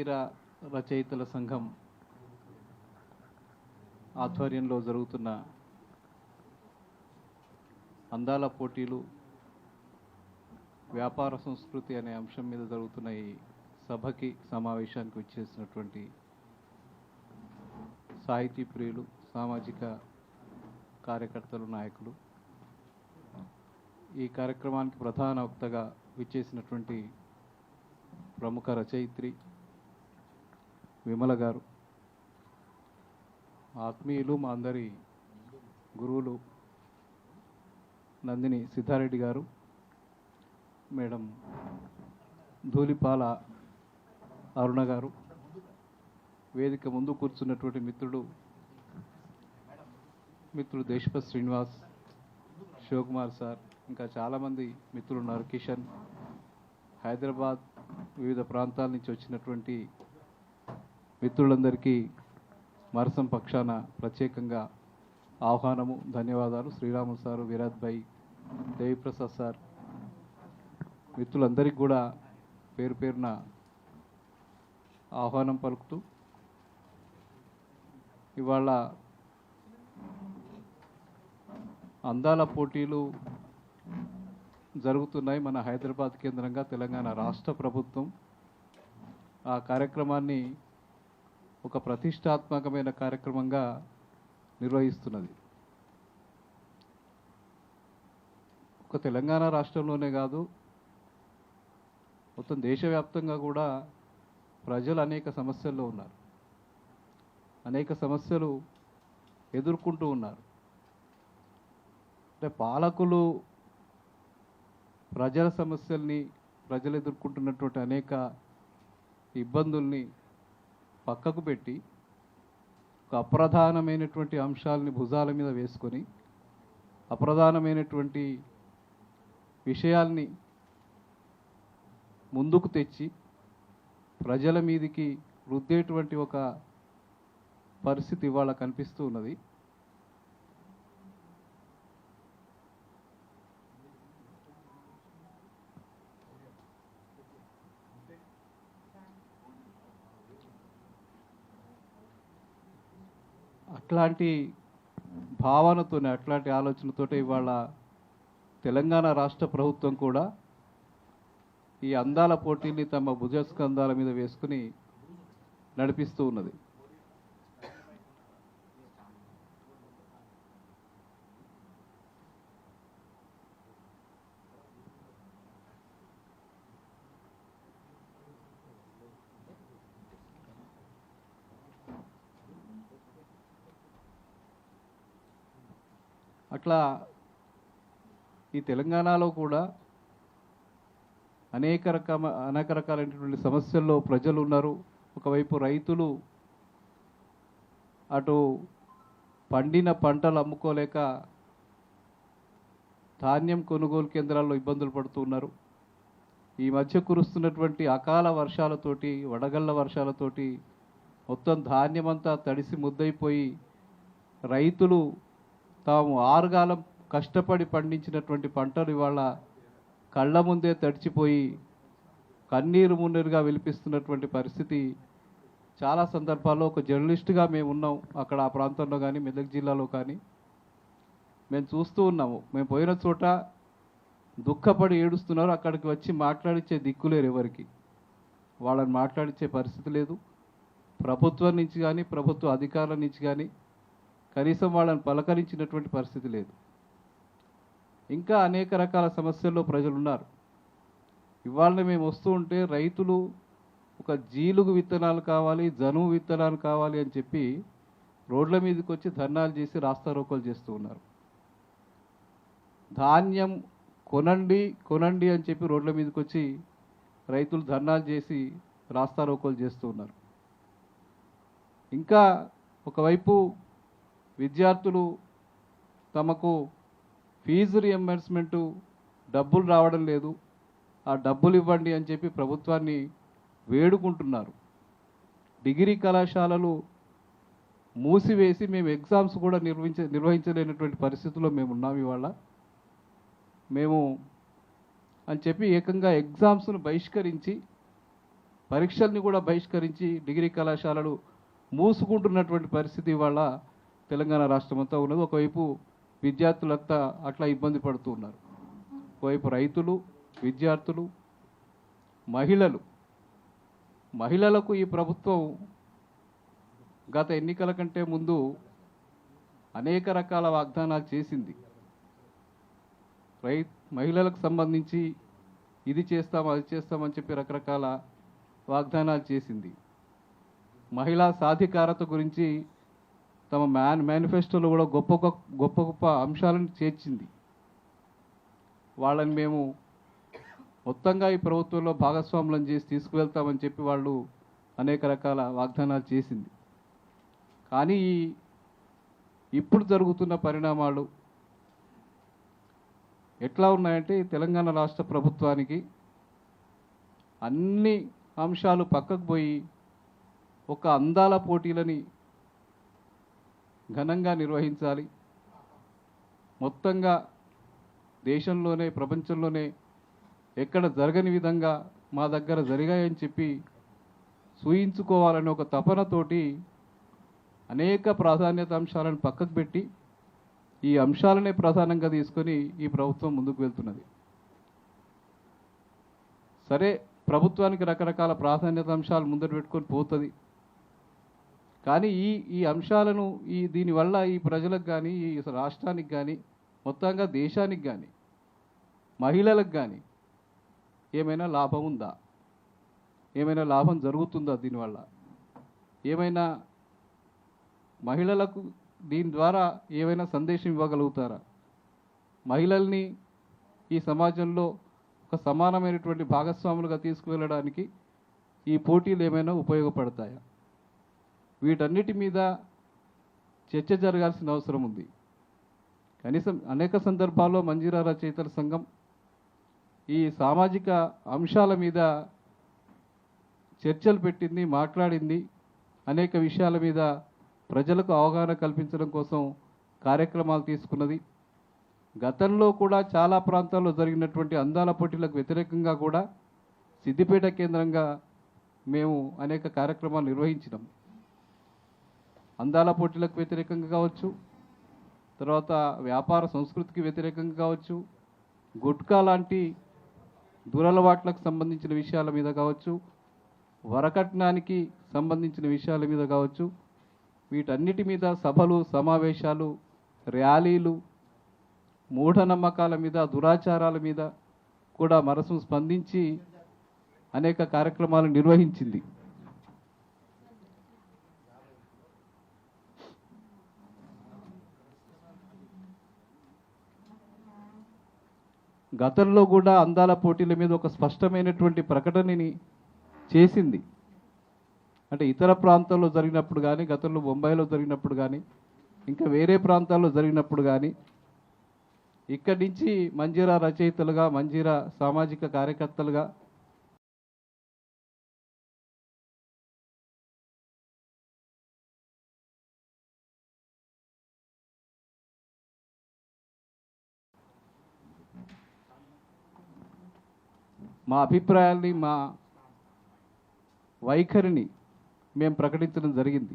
వీర రచయితల సంఘం ఆధ్వర్యంలో జరుగుతున్న అందాల పోటీలు వ్యాపార సంస్కృతి అనే అంశం మీద జరుగుతున్న ఈ సభకి సమావేశానికి వచ్చేసినటువంటి సాహితీ ప్రియులు, సామాజిక కార్యకర్తలు, నాయకులు, ఈ కార్యక్రమానికి ప్రధాన వక్తగా విచ్చేసినటువంటి ప్రముఖ రచయిత్రి విమల గారు, ఆత్మీయులు, మా అందరి గురువులు నందిని సిద్ధారెడ్డి గారు, మేడం ధూళిపాల అరుణ గారు, వేదిక ముందు కూర్చున్నటువంటి మిత్రుడు దేశపతి శ్రీనివాస్, శివకుమార్ సార్, ఇంకా చాలామంది మిత్రులు ఉన్నారు, కిషన్, హైదరాబాద్ వివిధ ప్రాంతాల నుంచి వచ్చినటువంటి మిత్రులందరికీ మరసం పక్షాన ప్రత్యేకంగా ఆహ్వానము, ధన్యవాదాలు. శ్రీరాములు సారు, విరాట్ భాయ్, దేవిప్రసాద్ సార్, మిత్రులందరికీ కూడా పేరు పేరున ఆహ్వానం పలుకుతూ, ఇవాళ అందాల పోటీలు జరుగుతున్నాయి మన హైదరాబాద్ కేంద్రంగా. తెలంగాణ రాష్ట్ర ప్రభుత్వం ఆ కార్యక్రమాన్ని ఒక ప్రతిష్టాత్మకమైన కార్యక్రమంగా నిర్వహిస్తున్నది. ఒక తెలంగాణ రాష్ట్రంలోనే కాదు, మొత్తం దేశవ్యాప్తంగా కూడా ప్రజలు అనేక సమస్యల్లో ఉన్నారు, అనేక సమస్యలు ఎదుర్కొంటూ ఉన్నారు. అంటే పాలకులు ప్రజల సమస్యల్ని, ప్రజలు ఎదుర్కొంటున్నటువంటి అనేక ఇబ్బందుల్ని పక్కకు పెట్టి ఒక అప్రధానమైనటువంటి అంశాలని భుజాల మీద వేసుకొని అప్రధానమైనటువంటి విషయాల్ని ముందుకు తెచ్చి ప్రజల మీదికి రుద్దేటువంటి ఒక పరిస్థితి ఇవాళ కనిపిస్తూ ఉన్నది. అట్లాంటి భావనతోనే, అట్లాంటి ఆలోచనతోటే ఇవాళ తెలంగాణ రాష్ట్ర ప్రభుత్వం కూడా ఈ అందాల పోటీని తమ భుజస్కంధాల మీద వేసుకుని నడిపిస్తూ ఉన్నది. అట్లా ఈ తెలంగాణలో కూడా అనేక రకాలైనటువంటి సమస్యల్లో ప్రజలు ఉన్నారు. ఒకవైపు రైతులు అటు పండిన పంటలు అమ్ముకోలేక ధాన్యం కొనుగోలు కేంద్రాల్లో ఇబ్బందులు పడుతూ ఉన్నారు. ఈ మధ్య కురుస్తున్నటువంటి అకాల వర్షాలతోటి, వడగళ్ల వర్షాలతోటి మొత్తం ధాన్యమంతా తడిసి ముద్దయిపోయి రైతులు తాము ఆరుగాలం కష్టపడి పండించినటువంటి పంటలు ఇవాళ కళ్ళ ముందే తడిచిపోయి కన్నీరు మున్నీరుగా విలిపిస్తున్నటువంటి పరిస్థితి చాలా సందర్భాల్లో ఒక జర్నలిస్టుగా మేము ఉన్నాం. అక్కడ ఆ ప్రాంతంలో కానీ, మెదక్ జిల్లాలో కానీ మేము చూస్తూ ఉన్నాము. మేము పోయిన చోట దుఃఖపడి ఏడుస్తున్నారు. అక్కడికి వచ్చి మాట్లాడించే దిక్కులేరు, ఎవరికి వాళ్ళని మాట్లాడించే పరిస్థితి లేదు. ప్రభుత్వం నుంచి కానీ, ప్రభుత్వ అధికారుల నుంచి కానీ కనీసం వాళ్ళని పలకరించినటువంటి పరిస్థితి లేదు. ఇంకా అనేక రకాల సమస్యల్లో ప్రజలు ఉన్నారు. ఇవాళ మేము వస్తూ ఉంటే రైతులు ఒక జీలుగు విత్తనాలు కావాలి, జనుము విత్తనాలు కావాలి అని చెప్పి రోడ్ల మీదకి వచ్చి ధర్నాలు చేసి రాస్తారోకోలు చేస్తూ ఉన్నారు. ధాన్యం కొనండి అని చెప్పి రోడ్ల మీదకి వచ్చి రైతులు ధర్నాలు చేసి రాస్తారోకోలు చేస్తూ ఉన్నారు. ఇంకా ఒకవైపు విద్యార్థులు తమకు ఫీజు రియంబర్స్మెంటు డబ్బులు రావడం లేదు, ఆ డబ్బులు ఇవ్వండి అని చెప్పి ప్రభుత్వాన్ని వేడుకుంటున్నారు. డిగ్రీ కళాశాలలు మూసివేసి మేము ఎగ్జామ్స్ కూడా నిర్వహించలేనటువంటి పరిస్థితుల్లో మేము ఉన్నాం ఇవాళ. మేము అని చెప్పి ఏకంగా ఎగ్జామ్స్ను బహిష్కరించి పరీక్షల్ని కూడా బహిష్కరించి డిగ్రీ కళాశాలలు మూసుకుంటున్నటువంటి పరిస్థితి ఇవాళ తెలంగాణ రాష్ట్రం అంతా ఉన్నది. ఒకవైపు విద్యార్థులంతా అట్లా ఇబ్బంది పడుతూ ఉన్నారు, ఒకవైపు రైతులు, విద్యార్థులు, మహిళలకు ఈ ప్రభుత్వం గత ఎన్నికల కంటే ముందు అనేక రకాల వాగ్దానాలు చేసింది. మహిళలకు సంబంధించి ఇది చేస్తాం అది చేస్తామని చెప్పి రకరకాల వాగ్దానాలు చేసింది. మహిళా సాధికారత గురించి తమ మేనిఫెస్టోలో కూడా గొప్ప గొప్ప అంశాలను చేర్చింది. వాళ్ళని మేము మొత్తంగా ఈ ప్రభుత్వంలో భాగస్వాములను చేసి తీసుకువెళ్తామని చెప్పి వాళ్ళు అనేక రకాల వాగ్దానాలు చేసింది. కానీ ఇప్పుడు జరుగుతున్న పరిణామాలు ఎట్లా ఉన్నాయంటే, తెలంగాణ రాష్ట్ర ప్రభుత్వానికి అన్ని అంశాలు పక్కకు పోయి ఒక అందాల పోటీలని ఘనంగా నిర్వహించాలి, మొత్తంగా దేశంలోనే ప్రపంచంలోనే ఎక్కడ జరగని విధంగా మా దగ్గర జరిగాయని చెప్పి సూయించుకోవాలనే ఒక తపనతోటి అనేక ప్రాధాన్యత అంశాలను పక్కకు పెట్టి ఈ అంశాలనే ప్రధానంగా తీసుకొని ఈ ప్రభుత్వం ముందుకు వెళ్తున్నది. సరే, ప్రభుత్వానికి రకరకాల ప్రాధాన్యత అంశాలు ముందట పెట్టుకొని పోతుంది. కానీ ఈ అంశాలను దీనివల్ల ఈ ప్రజలకు కానీ, ఈ రాష్ట్రానికి కానీ, మొత్తంగా దేశానికి కానీ, మహిళలకు కానీ ఏమైనా లాభం ఉందా? ఏమైనా లాభం జరుగుతుందా? దీనివల్ల ఏమైనా మహిళలకు దీని ద్వారా ఏమైనా సందేశం ఇవ్వగలుగుతారా? మహిళల్ని ఈ సమాజంలో ఒక సమానమైనటువంటి భాగస్వాములుగా తీసుకువెళ్ళడానికి ఈ పోటీలు ఏమైనా ఉపయోగపడతాయా? వీటన్నిటి మీద చర్చ జరగాల్సిన అవసరం ఉంది. కనీసం అనేక సందర్భాల్లో మంజీరా రచయితల సంఘం ఈ సామాజిక అంశాల మీద చర్చలు పెట్టింది, మాట్లాడింది. అనేక విషయాల మీద ప్రజలకు అవగాహన కల్పించడం కోసం కార్యక్రమాలు తీసుకున్నది. గతంలో కూడా చాలా ప్రాంతాల్లో జరిగినటువంటి అందాల పోటీలకు వ్యతిరేకంగా కూడా సిద్దిపేట కేంద్రంగా మేము అనేక కార్యక్రమాలు నిర్వహించినాం. అందాల పోటీలకు వ్యతిరేకంగా కావచ్చు, తర్వాత వ్యాపార సంస్కృతికి వ్యతిరేకంగా కావచ్చు, గుట్కా లాంటి దురలవాట్లకు సంబంధించిన విషయాల మీద కావచ్చు, వరకట్నానికి సంబంధించిన విషయాల మీద కావచ్చు, వీటన్నిటి మీద సభలు, సమావేశాలు, ర్యాలీలు, మూఢనమ్మకాల మీద, దురాచారాల మీద కూడా మనసు స్పందించి అనేక కార్యక్రమాలు నిర్వహించింది. గతంలో కూడా అందాల పోటీల మీద ఒక స్పష్టమైనటువంటి ప్రకటనని చేసింది. అంటే ఇతర ప్రాంతాల్లో జరిగినప్పుడు కానీ, గతంలో బొంబాయిలో జరిగినప్పుడు కానీ, ఇంకా వేరే ప్రాంతాల్లో జరిగినప్పుడు కానీ, ఇక్కడి నుంచి మంజీరా రచయితలుగా, మంజీరా సామాజిక కార్యకర్తలుగా మా అభిప్రాయాల్ని, మా వైఖరిని మేము ప్రకటించడం జరిగింది.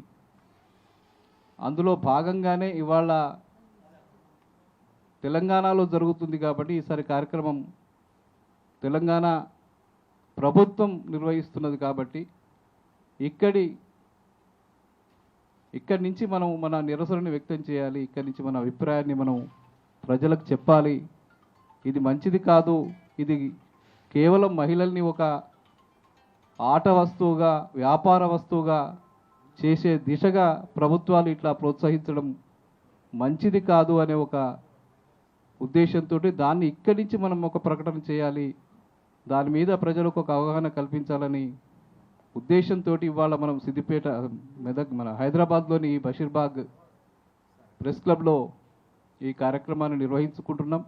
అందులో భాగంగానే ఇవాళ తెలంగాణలో జరుగుతుంది కాబట్టి ఈసారి కార్యక్రమం తెలంగాణ ప్రభుత్వం నిర్వహిస్తున్నది కాబట్టి ఇక్కడి నుంచి మనం మన నిరసనని వ్యక్తం చేయాలి. ఇక్కడి నుంచి మన అభిప్రాయాన్ని మనం ప్రజలకు చెప్పాలి. ఇది మంచిది కాదు, ఇది కేవలం మహిళల్ని ఒక ఆట వస్తువుగా, వ్యాపార వస్తువుగా చేసే దిశగా ప్రభుత్వాలు ఇట్లా ప్రోత్సహించడం మంచిది కాదు అనే ఒక ఉద్దేశంతో దాన్ని ఇక్కడి నుంచి మనం ఒక ప్రకటన చేయాలి, దాని మీద ప్రజలకు ఒక అవగాహన కల్పించాలని ఉద్దేశంతో ఇవాళ మనం సిద్దిపేట, మెదక్, మన హైదరాబాద్లోని బషీర్బాగ్ ప్రెస్ క్లబ్లో ఈ కార్యక్రమాన్ని నిర్వహించుకుంటున్నాం.